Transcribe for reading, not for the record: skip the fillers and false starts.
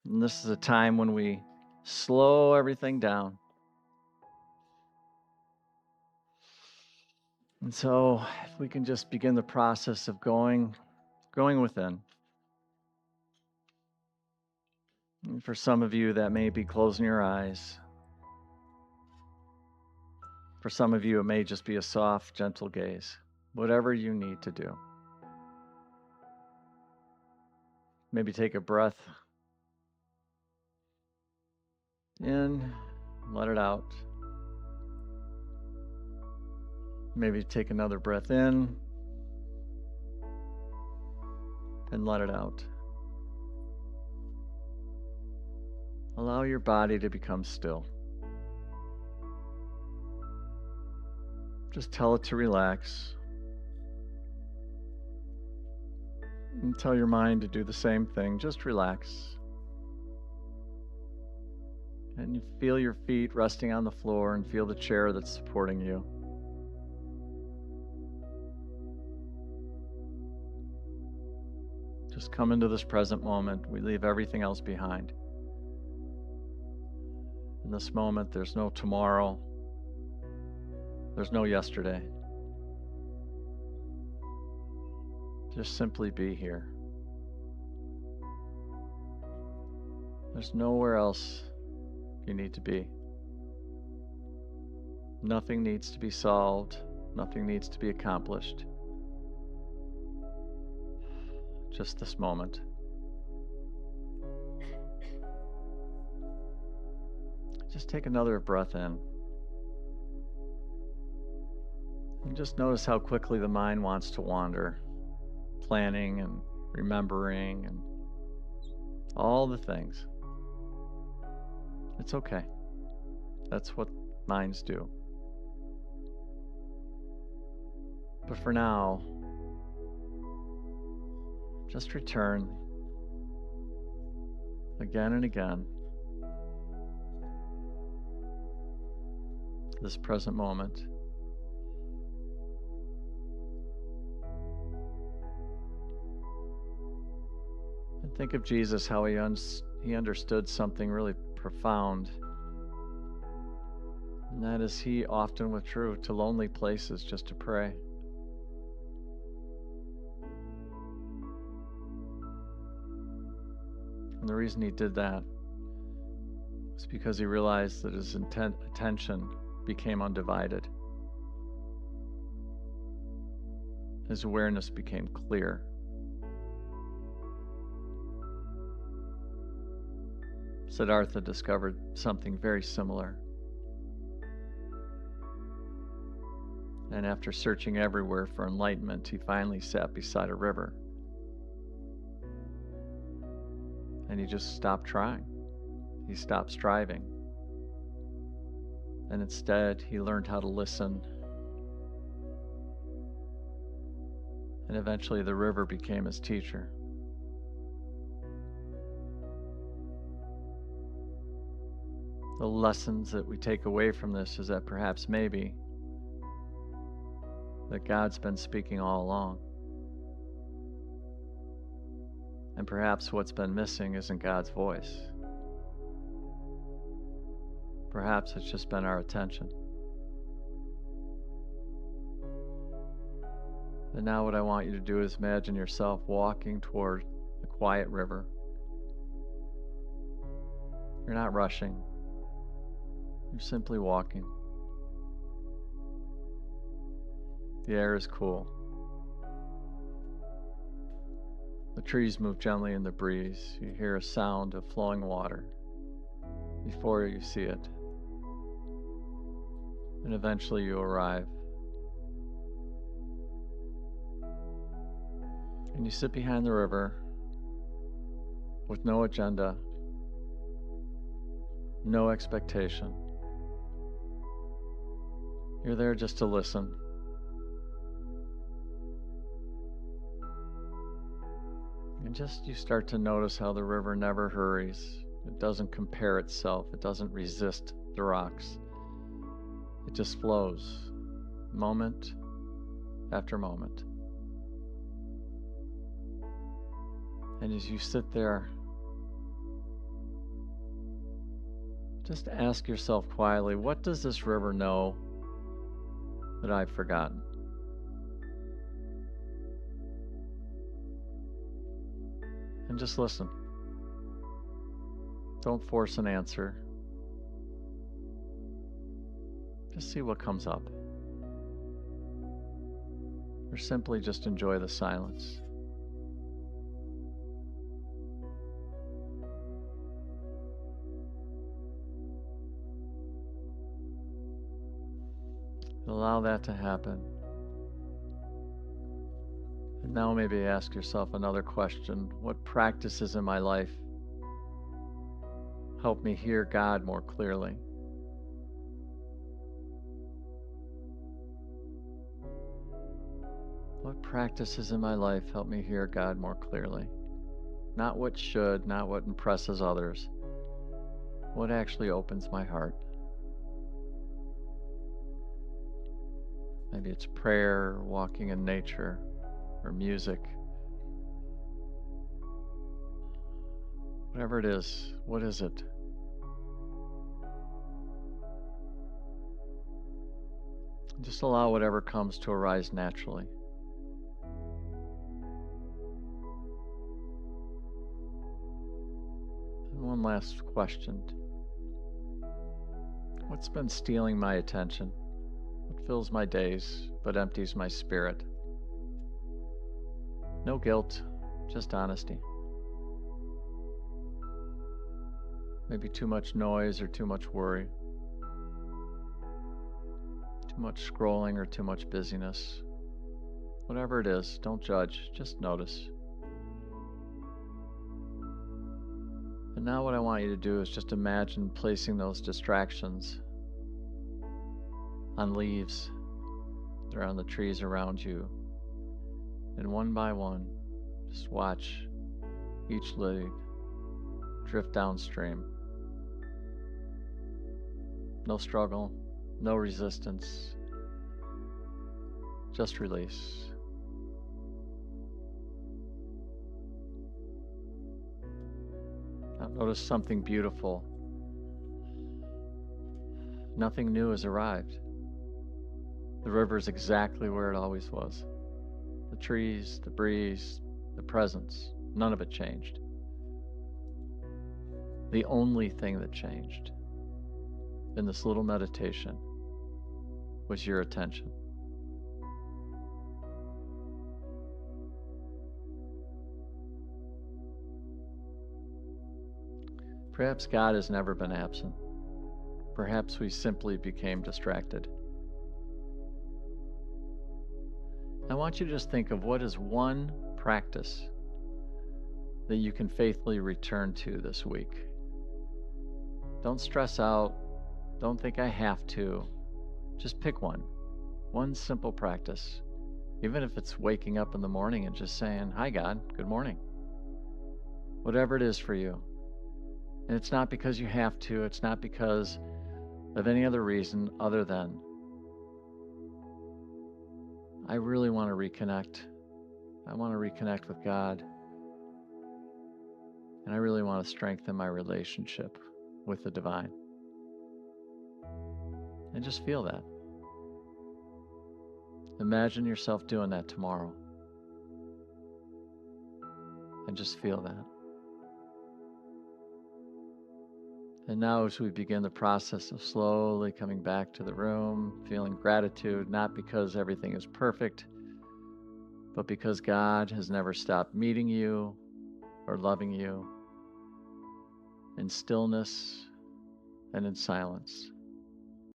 And this is a time when we slow everything down. And so if we can just begin the process of going within. And for some of you, that may be closing your eyes. For some of you, it may just be a soft, gentle gaze. Whatever you need to do. Maybe take a breath in, let it out. Maybe take another breath in and let it out. Allow your body to become still. Just tell it to relax. And tell your mind to do the same thing. Just relax. And you feel your feet resting on the floor and feel the chair that's supporting you. Just come into this present moment. We leave everything else behind. In this moment, there's no tomorrow. There's no yesterday. Just simply be here. There's nowhere else you need to be. Nothing needs to be solved. Nothing needs to be accomplished. Just this moment. Just take another breath in. And just notice how quickly the mind wants to wander, planning and remembering and all the things. It's okay. That's what minds do. But for now, just return again and again to this present moment. And think of Jesus, how he understood something really profound. And that is, he often withdrew to lonely places just to pray. And the reason he did that was because he realized that his attention became undivided. His awareness became clear. Siddhartha discovered something very similar. And after searching everywhere for enlightenment, he finally sat beside a river. And he just stopped trying. He stopped striving. And instead, he learned how to listen. And eventually, the river became his teacher. The lessons that we take away from this is that perhaps maybe that God's been speaking all along. And perhaps what's been missing isn't God's voice. Perhaps it's just been our attention. And now what I want you to do is imagine yourself walking toward a quiet river. You're not rushing. You're simply walking. The air is cool. The trees move gently in the breeze. You hear a sound of flowing water before you see it. And eventually you arrive. And you sit behind the river with no agenda, no expectation. You're there just to listen. And just you start to notice how the river never hurries. It doesn't compare itself. It doesn't resist the rocks. It just flows, moment after moment. And as you sit there Just ask yourself quietly, what does this river know that I've forgotten? And just listen. Don't force an answer. Just see what comes up. Or simply just enjoy the silence. Allow that to happen. And now maybe ask yourself another question. What practices in my life help me hear God more clearly? What practices in my life help me hear God more clearly? Not what should, not what impresses others. What actually opens my heart? Maybe it's prayer, walking in nature, or music. Whatever it is, what is it? Just allow whatever comes to arise naturally. And one last question. What's been stealing my attention? What fills my days but empties my spirit? No guilt, just honesty. Maybe too much noise or too much worry. Too much scrolling or too much busyness. Whatever it is, don't judge, just notice. And now what I want you to do is just imagine placing those distractions on leaves that are on the trees around you. And one by one, just watch each leaf drift downstream. No struggle, no resistance, just release. Now notice something beautiful. Nothing new has arrived. The river is exactly where it always was. The trees, the breeze, the presence, none of it changed. The only thing that changed in this little meditation was your attention. Perhaps God has never been absent. Perhaps we simply became distracted. I want you to just think of what is one practice that you can faithfully return to this week. Don't stress out. Don't think I have to. Just pick one. One simple practice. Even if it's waking up in the morning and just saying, "Hi God, good morning." Whatever it is for you. And it's not because you have to. It's not because of any other reason other than I really want to reconnect. I want to reconnect with God. And I really want to strengthen my relationship with the divine. And just feel that. Imagine yourself doing that tomorrow. And just feel that. And now as we begin the process of slowly coming back to the room, feeling gratitude, not because everything is perfect, but because God has never stopped meeting you or loving you in stillness and in silence.